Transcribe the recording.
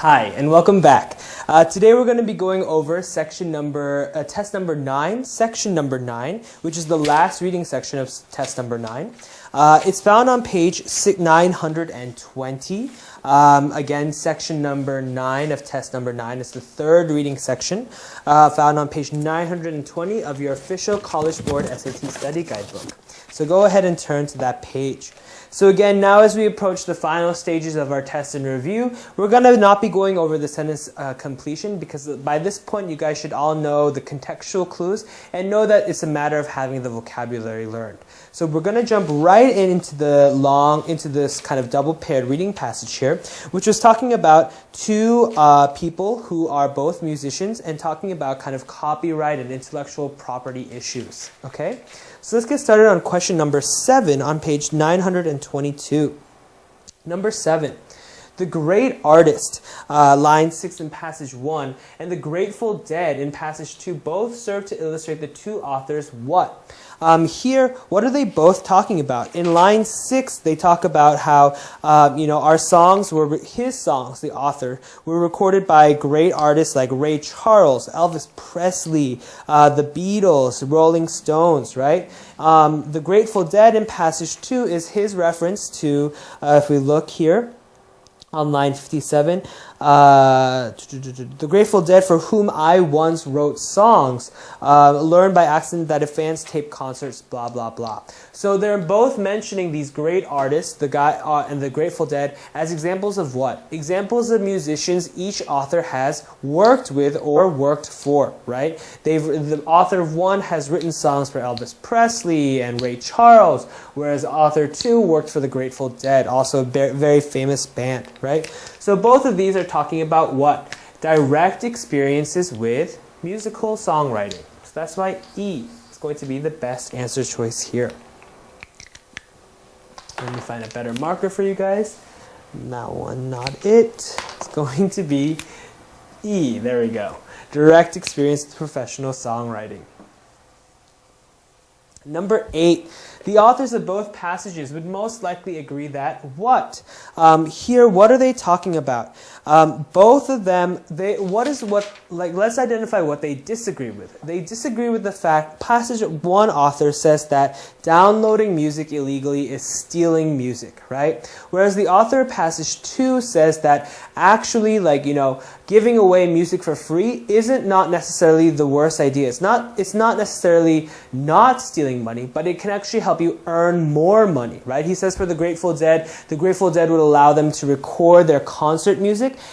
Hi, and welcome back. Today we're going to be going over test number 9, section number 9, which is the last reading section of test number 9. It's found on page 920. Again, section number 9 of test number 9 is the third reading section, found on page 920 of your official College Board SAT study guidebook. So go ahead and turn to that page. So again, now as we approach the final stages of our test and review, we're going to not be going over the sentence completion because by this point you guys should all know the contextual clues and know that it's a matter of having the vocabulary learned. So we're going to jump right into this kind of double paired reading passage here, which was talking about two people who are both musicians and talking about kind of copyright and intellectual property issues. Okay? So let's get started on question number 7 on page 922. Number 7. The great artist, line 6 in passage 1, and the Grateful Dead in passage 2 both serve to illustrate the two authors what? Here, what are they both talking about? In line 6, they talk about how, our songs his songs, the author, were recorded by great artists like Ray Charles, Elvis Presley, the Beatles, Rolling Stones, right? The Grateful Dead in passage 2 is his reference to, if we look here, on line 57, the Grateful Dead for whom I once wrote songs, learned by accident that if fans tape concerts, blah, blah, blah. So they're both mentioning these great artists, the guy and the Grateful Dead, as examples of what? Examples of musicians each author has worked with or worked for, right? The author of one has written songs for Elvis Presley and Ray Charles, whereas author 2 worked for the Grateful Dead, also a very famous band, right? So both of these are talking about what? Direct experiences with musical songwriting. So that's why E is going to be the best answer choice here. Let me find a better marker for you guys. That one, not it. It's going to be E. There we go. Direct experience with professional songwriting. Number 8. The authors of both passages would most likely agree that what? Here, what are they talking about? Both of them, let's identify what they disagree with. They disagree with the fact, passage 1 author says that downloading music illegally is stealing music, right? Whereas the author of passage 2 says that actually, giving away music for free isn't not necessarily the worst idea. It's not necessarily not stealing money, but it can actually help you earn more money, right? He says for the Grateful Dead would allow them to record their concert music